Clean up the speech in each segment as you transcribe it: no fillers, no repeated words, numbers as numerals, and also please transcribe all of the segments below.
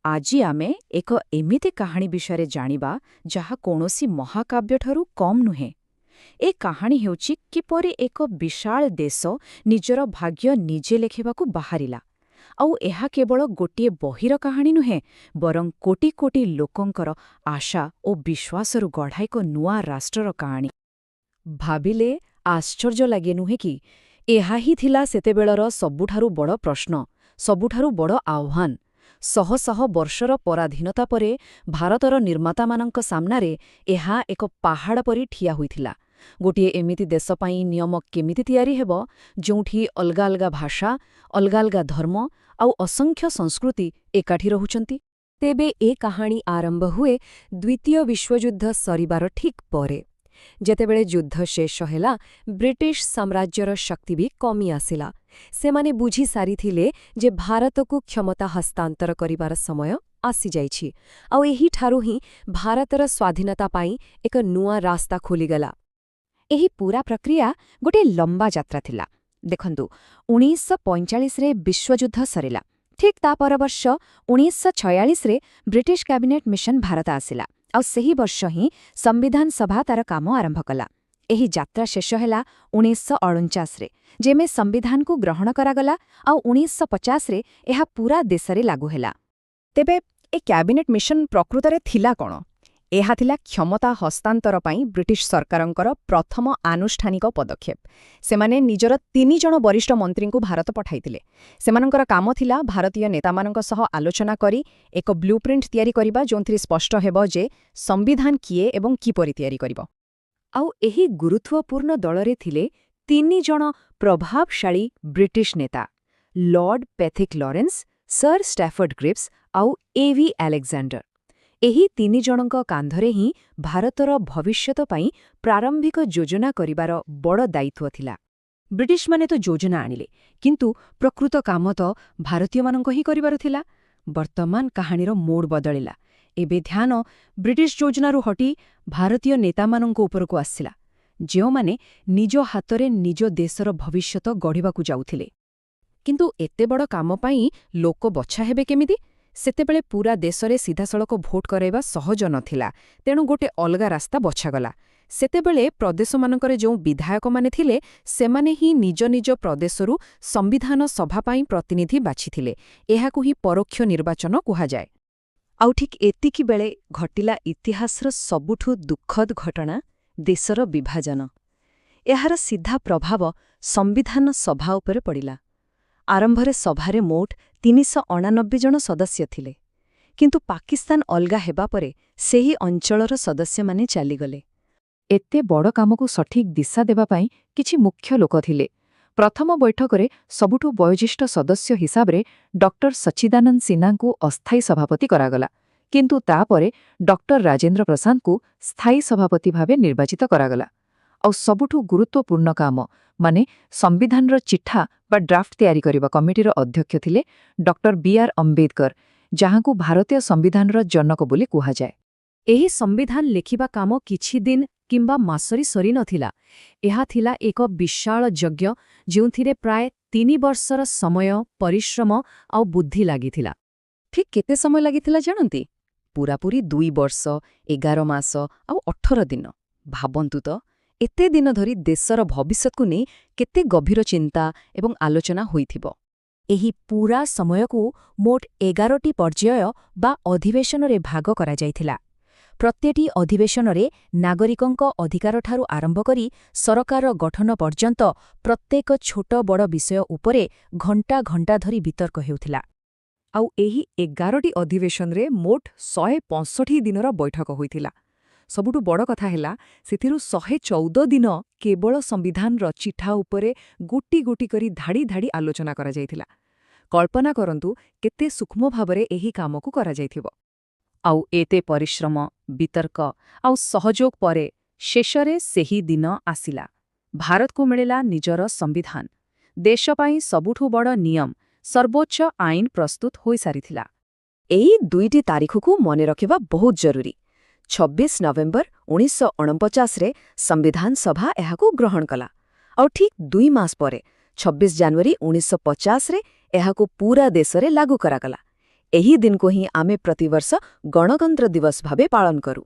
ଆଜି ଆମେ ଏକ ଏମିତି କାହାଣୀ ବିଷୟରେ ଜାଣିବା ଯାହା କୌଣସି ମହାକାବ୍ୟଠାରୁ କମ୍ ନୁହେଁ। ଏ କାହାଣୀ ହେଉଛି କିପରି ଏକ ବିଶାଳ ଦେଶ ନିଜର ଭାଗ୍ୟ ନିଜେ ଲେଖିବାକୁ ବାହାରିଲା। ଆଉ ଏହା କେବଳ ଗୋଟିଏ ବହିର କାହାଣୀ ନୁହେଁ, ବରଂ କୋଟି କୋଟି ଲୋକଙ୍କର ଆଶା ଓ ବିଶ୍ୱାସରୁ ଗଢ଼ା ଏକ ନୂଆ ରାଷ୍ଟ୍ରର କାହାଣୀ। ଭାବିଲେ ଆଶ୍ଚର୍ଯ୍ୟ ଲାଗେ ନୁହେଁ କି? ଏହା ହିଁ ଥିଲା ସେତେବେଳର ସବୁଠାରୁ ବଡ଼ ପ୍ରଶ୍ନ, ସବୁଠାରୁ ବଡ଼ ଆହ୍ୱାନ। ଶହ ଶହ ବର୍ଷର ପରାଧୀନତା ପରେ ଭାରତର ନିର୍ମାତାମାନଙ୍କ ସାମ୍ନାରେ ଏହା ଏକ ପାହାଡ଼ ପରି ଠିଆ ହୋଇଥିଲା। ଗୋଟିଏ ଏମିତି ଦେଶ ପାଇଁ ନିୟମ କେମିତି ତିଆରି ହେବ, ଯେଉଁଠି ଅଲଗା ଅଲଗା ଭାଷା, ଅଲଗା ଅଲଗା ଧର୍ମ ଆଉ ଅସଂଖ୍ୟ ସଂସ୍କୃତି ଏକାଠି ରହୁଛନ୍ତି। ତେବେ ଏ କାହାଣୀ ଆରମ୍ଭ ହୁଏ ଦ୍ୱିତୀୟ ବିଶ୍ୱଯୁଦ୍ଧ ସରିବାର ଠିକ୍ ପରେ। ଯେତେବେଳେ ଯୁଦ୍ଧ ଶେଷ ହେଲା, ବ୍ରିଟିଶ ସାମ୍ରାଜ୍ୟର ଶକ୍ତି ବି କମି ଆସିଲା। ସେମାନେ ବୁଝିସାରିଥିଲେ ଯେ ଭାରତକୁ କ୍ଷମତା ହସ୍ତାନ୍ତର କରିବାର ସମୟ ଆସିଯାଇଛି, ଆଉ ଏହିଠାରୁ ହିଁ ଭାରତର ସ୍ୱାଧୀନତା ପାଇଁ ଏକ ନୂଆ ରାସ୍ତା ଖୋଲିଗଲା। ଏହି ପୂରା ପ୍ରକ୍ରିୟା ଗୋଟିଏ ଲମ୍ବା ଯାତ୍ରା ଥିଲା। ଦେଖନ୍ତୁ, 1945ରେ ବିଶ୍ୱଯୁଦ୍ଧ ସରିଲା। ଠିକ୍ ତା ପର ବର୍ଷ 1946ରେ ବ୍ରିଟିଶ କ୍ୟାବିନେଟ୍ ମିଶନ ଭାରତ ଆସିଲା, ଆଉ ସେହି ବର୍ଷ ହିଁ ସମ୍ବିଧାନ ସଭା ତାର କାମ ଆରମ୍ଭ କଲା। ଏହି ଯାତ୍ରା ଶେଷ ହେଲା 1949ରେ, ଯେମେ ସମ୍ବିଧାନକୁ ଗ୍ରହଣ କରାଗଲା, ଆଉ 1950ରେ ଏହା ପୂରା ଦେଶରେ ଲାଗୁ ହେଲା। ତେବେ ଏ କ୍ୟାବିନେଟ୍ ମିଶନ ପ୍ରକୃତରେ ଥିଲା କ'ଣ? ଏହା ଥିଲା କ୍ଷମତା ହସ୍ତାନ୍ତର ପାଇଁ ବ୍ରିଟିଶ ସରକାରଙ୍କର ପ୍ରଥମ ଆନୁଷ୍ଠାନିକ ପଦକ୍ଷେପ। ସେମାନେ ନିଜର 3 ଜଣ ବରିଷ୍ଠ ମନ୍ତ୍ରୀଙ୍କୁ ଭାରତ ପଠାଇଥିଲେ। ସେମାନଙ୍କର କାମ ଥିଲା ଭାରତୀୟ ନେତାମାନଙ୍କ ସହ ଆଲୋଚନା କରି ଏକ ବ୍ଲୁପ୍ରିଣ୍ଟ ତିଆରି କରିବା, ଯେଉଁଥିରେ ସ୍ପଷ୍ଟ ହେବ ଯେ ସମ୍ବିଧାନ କିଏ ଏବଂ କିପରି ତିଆରି କରିବ। ଆଉ ଏହି ଗୁରୁତ୍ୱପୂର୍ଣ୍ଣ ଦଳରେ ଥିଲେ 3 ଜଣ ପ୍ରଭାବଶାଳୀ ବ୍ରିଟିଶ ନେତା: ଲର୍ଡ ପେଥିକ୍ ଲରେନ୍ସ, ସର୍ ଷ୍ଟାଫୋର୍ଡ କ୍ରିପ୍ସ ଆଉ A.V. ଆଲେକ୍ଜାଣ୍ଡର। ଏହି 3 ଜଣଙ୍କ କାନ୍ଧରେ ହିଁ ଭାରତର ଭବିଷ୍ୟତ ପାଇଁ ପ୍ରାରମ୍ଭିକ ଯୋଜନା କରିବାର ବଡ଼ ଦାୟିତ୍ୱ ଥିଲା। ବ୍ରିଟିଶମାନେ ତ ଯୋଜନା ଆଣିଲେ, କିନ୍ତୁ ପ୍ରକୃତ କାମ ତ ଭାରତୀୟମାନଙ୍କ ହିଁ କରିବାର ଥିଲା। ବର୍ତ୍ତମାନ କାହାଣୀର ମୋଡ଼ ବଦଳିଲା। ଏବେ ଧ୍ୟାନ ବ୍ରିଟିଶ ଯୋଜନାରୁ ହଟି ଭାରତୀୟ ନେତାମାନଙ୍କ ଉପରକୁ ଆସିଲା, ଯେଉଁମାନେ ନିଜ ହାତରେ ନିଜ ଦେଶର ଭବିଷ୍ୟତ ଗଢ଼ିବାକୁ ଯାଉଥିଲେ। କିନ୍ତୁ ଏତେ ବଡ଼ କାମ ପାଇଁ ଲୋକ ବଛା ହେବେ କେମିତି? ସେତେବେଳେ ପୂରା ଦେଶରେ ସିଧାସଳଖ ଭୋଟ କରାଇବା ସହଜ ନଥିଲା, ତେଣୁ ଗୋଟେ ଅଲଗା ରାସ୍ତା ବଛାଗଲା। ସେତେବେଳେ ପ୍ରଦେଶମାନଙ୍କରେ ଯେଉଁ ବିଧାୟକମାନେ ଥିଲେ, ସେମାନେ ହିଁ ନିଜ ନିଜ ପ୍ରଦେଶରୁ ସମ୍ବିଧାନ ସଭା ପାଇଁ ପ୍ରତିନିଧି ବାଛିଥିଲେ। ଏହାକୁ ହିଁ ପରୋକ୍ଷ ନିର୍ବାଚନ କୁହାଯାଏ। ଆଉ ଠିକ୍ ଏତିକିବେଳେ ଘଟିଲା ଇତିହାସର ସବୁଠୁ ଦୁଃଖଦ ଘଟଣା, ଦେଶର ବିଭାଜନ। ଏହାର ସିଧା ପ୍ରଭାବ ସମ୍ବିଧାନ ସଭା ଉପରେ ପଡ଼ିଲା। ଆରମ୍ଭରେ ସଭାରେ ମୋଟ 389 ଜଣ ସଦସ୍ୟ ଥିଲେ, କିନ୍ତୁ ପାକିସ୍ତାନ ଅଲଗା ହେବା ପରେ ସେହି ଅଞ୍ଚଳର ସଦସ୍ୟମାନେ ଚାଲିଗଲେ। ଏତେ ବଡ଼ କାମକୁ ସଠିକ୍ ଦିଶା ଦେବା ପାଇଁ କିଛି ମୁଖ୍ୟ ଲୋକ ଥିଲେ। ପ୍ରଥମ ବୈଠକରେ ସବୁଠୁ ବୟୋଜ୍ୟେଷ୍ଠ ସଦସ୍ୟ ହିସାବରେ ଡକ୍ଟର ସଚ୍ଚିଦାନନ୍ଦ ସିହ୍ନାଙ୍କୁ ଅସ୍ଥାୟୀ ସଭାପତି କରାଗଲା, କିନ୍ତୁ ତାପରେ ଡକ୍ଟର ରାଜେନ୍ଦ୍ର ପ୍ରସାଦଙ୍କୁ ସ୍ଥାୟୀ ସଭାପତି ଭାବେ ନିର୍ବାଚିତ କରାଗଲା। ଆଉ ସବୁଠୁ ଗୁରୁତ୍ୱପୂର୍ଣ୍ଣ କାମ, ମାନେ ସମ୍ବିଧାନର ଚିଠା ବା ଡ୍ରାଫ୍ଟ ତିଆରି କରିବା କମିଟିର ଅଧ୍ୟକ୍ଷ ଥିଲେ ଡକ୍ଟର B.R. ଅମ୍ବେଦକର, ଯାହାଙ୍କୁ ଭାରତୀୟ ସମ୍ବିଧାନର ଜନକ ବୋଲି କୁହାଯାଏ। ଏହି ସମ୍ବିଧାନ ଲେଖିବା କାମ କିଛି ଦିନ କିମ୍ବା ମାସରେ ସରିନଥିଲା। ଏହା ଥିଲା ଏକ ବିଶାଳ ଯଜ୍ଞ, ଯେଉଁଥିରେ ପ୍ରାୟ 3 ବର୍ଷର ସମୟ, ପରିଶ୍ରମ ଆଉ ବୁଦ୍ଧି ଲାଗିଥିଲା। ଠିକ୍ କେତେ ସମୟ ଲାଗିଥିଲା ଜାଣନ୍ତି? ପୂରାପୂରି 2 ବର୍ଷ, 11 ମାସ ଆଉ 18 ଦିନ। ଭାବନ୍ତୁ ତ, ଏତେ ଦିନ ଧରି ଦେଶର ଭବିଷ୍ୟତକୁ ନେଇ କେତେ ଗଭୀର ଚିନ୍ତା ଏବଂ ଆଲୋଚନା ହୋଇଥିବ। ଏହି ପୂରା ସମୟକୁ ମୋଟ 11ଟି ପର୍ଯ୍ୟାୟ ବା ଅଧିବେଶନରେ ଭାଗ କରାଯାଇଥିଲା। ପ୍ରତ୍ୟେକଟି ଅଧିବେଶନରେ ନାଗରିକଙ୍କ ଅଧିକାରଠାରୁ ଆରମ୍ଭ କରି ସରକାର ଗଠନ ପର୍ଯ୍ୟନ୍ତ ପ୍ରତ୍ୟେକ ଛୋଟ ବଡ଼ ବିଷୟ ଉପରେ ଘଣ୍ଟା ଘଣ୍ଟା ଧରି ବିତର୍କ ହେଉଥିଲା। ଆଉ ଏହି 11ଟି ଅଧିବେଶନରେ ମୋଟ 165 ଦିନର ବୈଠକ ହୋଇଥିଲା। ସବୁଠୁ ବଡ଼ କଥା ହେଲା, ସେଥିରୁ 114 ଦିନ କେବଳ ସମ୍ବିଧାନର ଚିଠା ଉପରେ ଗୋଟି ଗୋଟି କରି ଧାଡ଼ି ଧାଡ଼ି ଆଲୋଚନା କରାଯାଇଥିଲା। କଳ୍ପନା କରନ୍ତୁ କେତେ ସୂକ୍ଷ୍ମ ଭାବରେ ଏହି କାମକୁ କରାଯାଇଥିବ। ଆଉ ଏତେ ପରିଶ୍ରମ, ବିତର୍କ ଆଉ ସହଯୋଗ ପରେ ଶେଷରେ ସେହି ଦିନ ଆସିଲା। ଭାରତକୁ ମିଳିଲା ନିଜର ସମ୍ବିଧାନ। ଦେଶ ପାଇଁ ସବୁଠୁ ବଡ଼ ନିୟମ, ସର୍ବୋଚ୍ଚ ଆଇନ ପ୍ରସ୍ତୁତ ହୋଇସାରିଥିଲା। ଏହି 2ଟି ତାରିଖକୁ ମନେ ରଖିବା ବହୁତ ଜରୁରୀ। 26 ନଭେମ୍ବର 1949ରେ ସମ୍ବିଧାନ ସଭା ଏହାକୁ ଗ୍ରହଣ କଲା, ଆଉ ଠିକ୍ 2 ମାସ ପରେ 26 ଜାନୁଆରୀ 1950ରେ ଏହାକୁ ପୂରା ଦେଶରେ ଲାଗୁ କରାଗଲା। ଏହି ଦିନକୁ ହିଁ ଆମେ ପ୍ରତିବର୍ଷ ଗଣତନ୍ତ୍ର ଦିବସ ଭାବେ ପାଳନ କରୁ।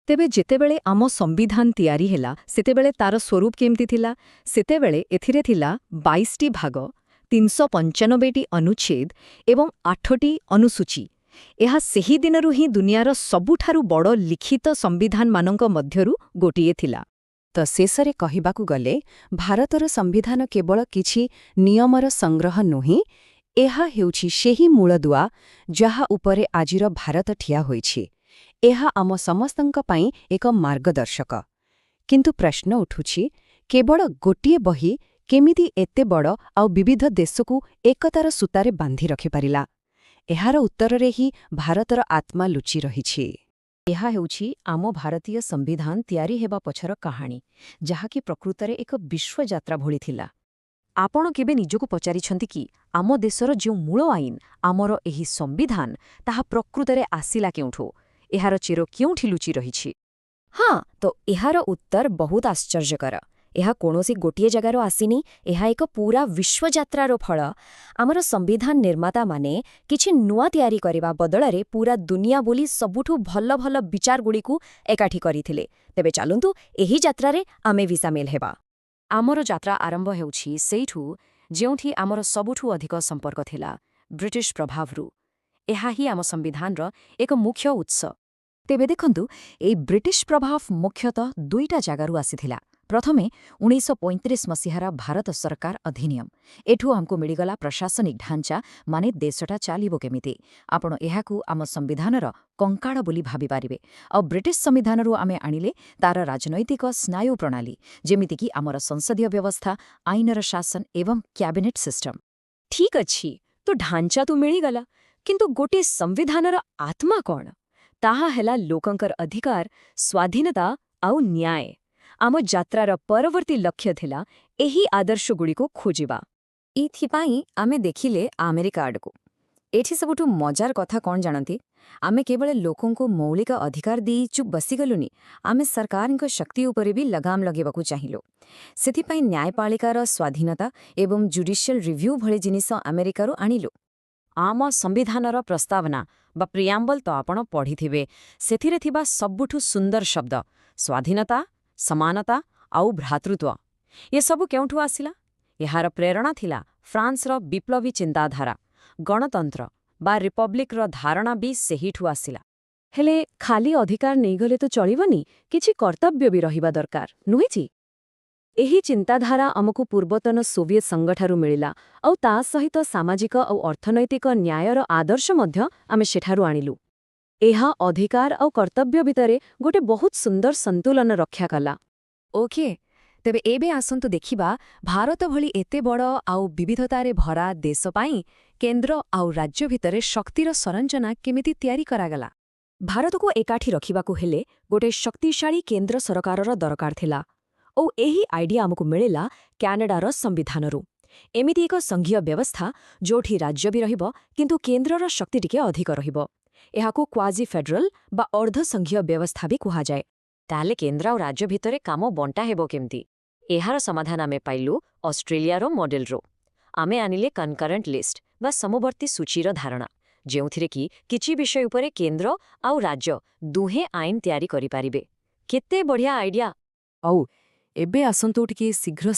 ତେବେ ଯେତେବେଳେ ଆମ ସମ୍ବିଧାନ ତିଆରି ହେଲା ସେତେବେଳେ ତାର ସ୍ୱରୂପ କେମିତି ଥିଲା? ସେତେବେଳେ ଏଥିରେ ଥିଲା 22ଟି ଭାଗ, 395ଟି ଅନୁଚ୍ଛେଦ ଏବଂ 8ଟି ଅନୁସୂଚୀ। ଏହା ସେହି ଦିନରୁ ହିଁ ଦୁନିଆର ସବୁଠାରୁ ବଡ଼ ଲିଖିତ ସମ୍ବିଧାନମାନଙ୍କ ମଧ୍ୟରୁ ଗୋଟିଏ ଥିଲା। ତ ଶେଷରେ କହିବାକୁ ଗଲେ ଭାରତର ସମ୍ବିଧାନ କେବଳ କିଛି ନିୟମର ସଂଗ୍ରହ ନୁହେଁ, ଏହା ହେଉଛି ସେହି ମୂଳଦୁଆ ଯାହା ଉପରେ ଆଜିର ଭାରତ ଠିଆ ହୋଇଛି। ଏହା ଆମ ସମସ୍ତଙ୍କ ପାଇଁ ଏକ ମାର୍ଗଦର୍ଶକ। କିନ୍ତୁ ପ୍ରଶ୍ନ ଉଠୁଛି, କେବଳ ଗୋଟିଏ ବହି କେମିତି ଏତେ ବଡ଼ ଆଉ ବିବିଧ ଦେଶକୁ ଏକତାର ସୂତାରେ ବାନ୍ଧି ରଖିପାରିଲା? ଏହାର ଉତ୍ତରରେ ହିଁ ଭାରତର ଆତ୍ମା ଲୁଚି ରହିଛି। ଏହା ହେଉଛି ଆମ ଭାରତୀୟ ସମ୍ବିଧାନ ତିଆରି ହେବା ପଛର କାହାଣୀ, ଯାହାକି ପ୍ରକୃତରେ ଏକ ବିଶ୍ୱଯାତ୍ରା ଭଳି ଥିଲା। ଆପଣ କେବେ ନିଜକୁ ପଚାରିଛନ୍ତି କି ଆମ ଦେଶର ଯେଉଁ ମୂଳ ଆଇନ, ଆମର ଏହି ସମ୍ବିଧାନ, ତାହା ପ୍ରକୃତରେ ଆସିଲା କେଉଁଠୁ? ଏହାର ଚେର କେଉଁଠି ଲୁଚି ରହିଛି? ହଁ, ତ ଏହାର ଉତ୍ତର ବହୁତ ଆଶ୍ଚର୍ଯ୍ୟକର। ଏହା କୌଣସି ଗୋଟିଏ ଜାଗାରୁ ଆସିନି, ଏହା ଏକ ପୂରା ବିଶ୍ୱଯାତ୍ରାର ଫଳ। ଆମର ସମ୍ବିଧାନ ନିର୍ମାତାମାନେ କିଛି ନୂଆ ତିଆରି କରିବା ବଦଳରେ ପୂରା ଦୁନିଆ ବୋଲି ସବୁଠୁ ଭଲ ଭଲ ବିଚାରଗୁଡ଼ିକୁ ଏକାଠି କରିଥିଲେ। ତେବେ ଚାଲନ୍ତୁ ଏହି ଯାତ୍ରାରେ ଆମେ ବି ସାମିଲ ହେବା। ଆମର ଯାତ୍ରା ଆରମ୍ଭ ହେଉଛି ସେଇଠୁ ଯେଉଁଠି ଆମର ସବୁଠୁ ଅଧିକ ସମ୍ପର୍କ ଥିଲା, ବ୍ରିଟିଶ ପ୍ରଭାବରୁ। ଏହା ହିଁ ଆମ ସମ୍ବିଧାନର ଏକ ମୁଖ୍ୟ ଉତ୍ସ। ତେବେ ଦେଖନ୍ତୁ, ଏହି ବ୍ରିଟିଶ ପ୍ରଭାବ ମୁଖ୍ୟତଃ ଦୁଇଟା ଜାଗାରୁ ଆସିଥିଲା। ପ୍ରଥମେ 1935 ମସିହାର ଭାରତ ସରକାର ଅଧିନିୟମ। ଏଠୁ ଆମକୁ ମିଳିଗଲା ପ୍ରଶାସନିକ ଢାଞ୍ଚା, ମାନେ ଦେଶଟା ଚାଲିବ କେମିତି। ଆପଣ ଏହାକୁ ଆମ ସମ୍ବିଧାନର କଙ୍କାଳ ବୋଲି ଭାବିପାରିବେ। ଆଉ ବ୍ରିଟିଶ ସମ୍ବିଧାନରୁ ଆମେ ଆଣିଲେ ତାର ରାଜନୈତିକ ସ୍ନାୟୁ ପ୍ରଣାଳୀ, ଯେମିତିକି ଆମର ସଂସଦୀୟ ବ୍ୟବସ୍ଥା, ଆଇନର ଶାସନ ଏବଂ କ୍ୟାବିନେଟ୍ ସିଷ୍ଟମ। ଠିକ୍ ଅଛି, ତ ଢାଞ୍ଚା ତ ମିଳିଗଲା, କିନ୍ତୁ ଗୋଟିଏ ସମ୍ବିଧାନର ଆତ୍ମା କ'ଣ? ତାହା ହେଲା ଲୋକଙ୍କର ଅଧିକାର, ସ୍ୱାଧୀନତା ଆଉ ନ୍ୟାୟ। ଆମ ଯାତ୍ରାର ପରବର୍ତ୍ତୀ ଲକ୍ଷ୍ୟ ଥିଲା ଏହି ଆଦର୍ଶଗୁଡ଼ିକୁ ଖୋଜିବା। ଏଥିପାଇଁ ଆମେ ଦେଖିଲେ ଆମେରିକା ଆଡ଼କୁ। ଏଠି ସବୁଠୁ ମଜାର କଥା କ'ଣ ଜାଣନ୍ତି? ଆମେ କେବଳ ଲୋକଙ୍କୁ ମୌଳିକ ଅଧିକାର ଦେଇ ଚୁପ୍ ବସିଗଲୁନି, ଆମେ ସରକାରଙ୍କ ଶକ୍ତି ଉପରେ ବି ଲଗାମ ଲଗାଇବାକୁ ଚାହିଁଲୁ। ସେଥିପାଇଁ ନ୍ୟାୟପାଳିକାର ସ୍ୱାଧୀନତା ଏବଂ ଜୁଡିସିଆଲ ରିଭ୍ୟୁ ଭଳି ଜିନିଷ ଆମେରିକାରୁ ଆଣିଲୁ। ଆମ ସମ୍ବିଧାନର ପ୍ରସ୍ତାବନା ବା ପ୍ରିଆମ୍ବଲ ତ ଆପଣ ପଢ଼ିଥିବେ। ସେଥିରେ ଥିବା ସବୁଠୁ ସୁନ୍ଦର ଶବ୍ଦ ସ୍ୱାଧୀନତା, ସମାନତା ଆଉ ଭ୍ରାତୃତ୍ୱ। ଏସବୁ କେଉଁଠୁ ଆସିଲା? ଏହାର ପ୍ରେରଣା ଥିଲା ଫ୍ରାନ୍ସର ବିପ୍ଳବୀ ଚିନ୍ତାଧାରା। ଗଣତନ୍ତ୍ର ବା ରିପବ୍ଲିକର ଧାରଣା ବି ସେହିଠୁ ଆସିଲା। ହେଲେ ଖାଲି ଅଧିକାର ନେଇଗଲେ ତ ଚଳିବନି, କିଛି କର୍ତ୍ତବ୍ୟ ବି ରହିବା ଦରକାର, ନୁହେଁ? ଏହି ଚିନ୍ତାଧାରା ଆମକୁ ପୂର୍ବତନ ସୋଭିଏତ୍ ସଂଘଠାରୁ ମିଳିଲା, ଆଉ ତା ସହିତ ସାମାଜିକ ଆଉ ଅର୍ଥନୈତିକ ନ୍ୟାୟର ଆଦର୍ଶ ମଧ୍ୟ ଆମେ ସେଠାରୁ ଆଣିଲୁ। ଏହା ଅଧିକାର ଆଉ କର୍ତ୍ତବ୍ୟ ଭିତରେ ଗୋଟେ ବହୁତ ସୁନ୍ଦର ସନ୍ତୁଳନ ରକ୍ଷା କଲା। ଓକେ, ତେବେ ଏବେ ଆସନ୍ତୁ ଦେଖିବା ଭାରତ ଭଳି ଏତେ ବଡ଼ ଆଉ ବିବିଧତାରେ ଭରା ଦେଶ ପାଇଁ କେନ୍ଦ୍ର ଆଉ ରାଜ୍ୟ ଭିତରେ ଶକ୍ତିର ସଂରଚନା କେମିତି ତିଆରି କରାଗଲା। ଭାରତକୁ ଏକାଠି ରଖିବାକୁ ହେଲେ ଗୋଟେ ଶକ୍ତିଶାଳୀ କେନ୍ଦ୍ର ସରକାରର ଦରକାର ଥିଲା। ଓ ଏହି ଆଇଡିଆ ଆମକୁ ମିଳିଲା କ୍ୟାନାଡାର ସମ୍ବିଧାନରୁ। ଏମିତି ଏକ ସଂଘୀୟ ବ୍ୟବସ୍ଥା ଯୋଉଠି ରାଜ୍ୟ ବି ରହିବ, କିନ୍ତୁ କେନ୍ଦ୍ରର ଶକ୍ତି ଟିକେ ଅଧିକ ରହିବ। ଏହାକୁ କ୍ୱାଜି ଫେଡରାଲ ବା ଅର୍ଦ୍ଧ ସଂଘୀୟ ବ୍ୟବସ୍ଥା ବି କୁହାଯାଏ। ତାହେଲେ କେନ୍ଦ୍ର ଆଉ ରାଜ୍ୟ ଭିତରେ କାମ ବଣ୍ଟା ହେବ କେମିତି? ଏହାର ସମାଧାନ ଆମେ ପାଇଲୁ ଅଷ୍ଟ୍ରେଲିଆର ମଡେଲରୁ। ଆମେ ଆଣିଲେ କନକରେଣ୍ଟ ଲିଷ୍ଟ ବା ସମବର୍ତ୍ତୀ ସୂଚୀର ଧାରଣା, ଯେଉଁଥିରେ କି କିଛି ବିଷୟ ଉପରେ କେନ୍ଦ୍ର ଆଉ ରାଜ୍ୟ ଦୁହେଁ ଆଇନ ତିଆରି କରିପାରିବେ। କେତେ ବଢ଼ିଆ ଆଇଡିଆ! ଆଉ ଏବେ ଆସନ୍ତୁ ଟିକେ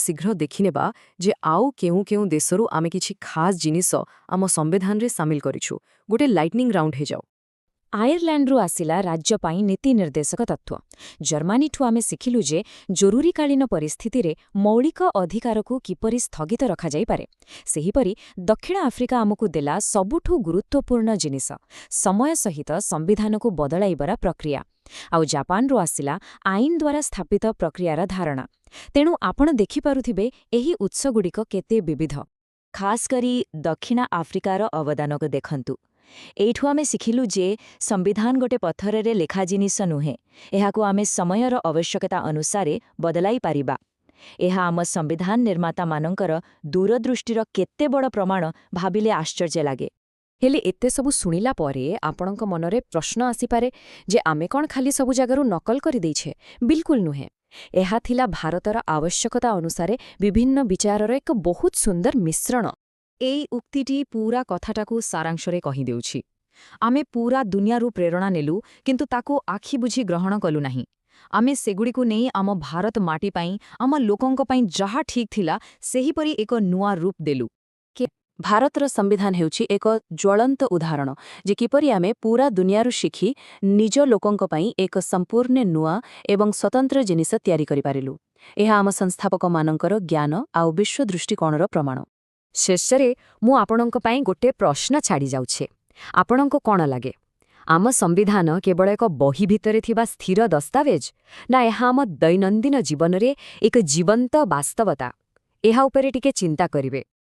ଶୀଘ୍ର ଦେଖିନେବା ଯେ ଆଉ କେଉଁ କେଉଁ ଦେଶରୁ ଆମେ କିଛି ଖାସ୍ ଜିନିଷ ଆମ ସମ୍ବିଧାନରେ ସାମିଲ କରିଛୁ। ଗୋଟେ ଲାଇଟନିଂ ରାଉଣ୍ଡ ହେଇଯାଉ। ଆୟର୍ଲ୍ୟାଣ୍ଡରୁ ଆସିଲା ରାଜ୍ୟ ପାଇଁ ନୀତି ନିର୍ଦ୍ଦେଶକ ତତ୍ତ୍ୱ। ଜର୍ମାନୀଠୁ ଆମେ ଶିଖିଲୁ ଯେ ଜରୁରୀକାଳୀନ ପରିସ୍ଥିତିରେ ମୌଳିକ ଅଧିକାରକୁ କିପରି ସ୍ଥଗିତ ରଖାଯାଇପାରେ। ସେହିପରି ଦକ୍ଷିଣ ଆଫ୍ରିକା ଆମକୁ ଦେଲା ସବୁଠୁ ଗୁରୁତ୍ୱପୂର୍ଣ୍ଣ ଜିନିଷ, ସମୟ ସହିତ ସମ୍ବିଧାନକୁ ବଦଳାଇବାର ପ୍ରକ୍ରିୟା। ଆଉ ଜାପାନରୁ ଆସିଲା ଆଇନ ଦ୍ୱାରା ସ୍ଥାପିତ ପ୍ରକ୍ରିୟାର ଧାରଣା। ତେଣୁ ଆପଣ ଦେଖିପାରୁଥିବେ ଏହି ଉତ୍ସଗୁଡ଼ିକ କେତେ ବିବିଧ। ଖାସ୍ କରି ଦକ୍ଷିଣ ଆଫ୍ରିକାର ଅବଦାନକୁ ଦେଖନ୍ତୁ। ଏଇଠୁ ଆମେ ଶିଖିଲୁ ଯେ ସମ୍ବିଧାନ ଗୋଟେ ପଥରରେ ଲେଖା ଜିନିଷ ନୁହେଁ, ଏହାକୁ ଆମେ ସମୟର ଆବଶ୍ୟକତା ଅନୁସାରେ ବଦଳାଇ ପାରିବା। ଏହା ଆମ ସମ୍ବିଧାନ ନିର୍ମାତାମାନଙ୍କର ଦୂରଦୃଷ୍ଟିର କେତେ ବଡ଼ ପ୍ରମାଣ ଭାବିଲେ ଆଶ୍ଚର୍ଯ୍ୟ ଲାଗେ। ହେଲେ ଏତେ ସବୁ ଶୁଣିଲା ପରେ ଆପଣଙ୍କ ମନରେ ପ୍ରଶ୍ନ ଆସିପାରେ ଯେ ଆମେ କ'ଣ ଖାଲି ସବୁ ଜାଗାରୁ ନକଲ କରିଦେଇଛେ? ବିଲକୁଲ ନୁହେଁ। ଏହା ଥିଲା ଭାରତର ଆବଶ୍ୟକତା ଅନୁସାରେ ବିଭିନ୍ନ ବିଚାରର ଏକ ବହୁତ ସୁନ୍ଦର ମିଶ୍ରଣ। ଏଇ ଉକ୍ତିଟି ପୂରା କଥାଟାକୁ ସାରାଂଶରେ କହିଦେଉଛି। आमे पूरा दुनियारू प्रेरणा नेलु किंतु ताकू आखि बुझी ग्रहण कलु नाही। आमे सेगुड़िकु नहीं आम भारत माटी पाई आम लोकंक पाई जहा ठीक थिला सेहीपरी एक नुआ रूप देलु। भारतर संविधान हेउछि एक ज्वलंत उदाहरण जे किपरि आमे पूरा दुनियारू शिखी निज लोकंक पई एक संपूर्ण नुआ एवं स्वतंत्र जिनिस तयारी करि पारिलु। एहा आम संस्थापक मानकर ज्ञान आउ विश्व दृष्टिकोणर प्रमाण। शेषरे मु आपणंक पाई गोटे प्रश्न छाड़ी जाउछे। आपणंक कोण लागे आम संविधान केवल एक बही भितरे थिबा स्थिर दस्तावेज ना एहा आम दैनंदिन जीवन रे एक जीवंत वास्तवता? एहा उपरे टिके चिंता करिवे।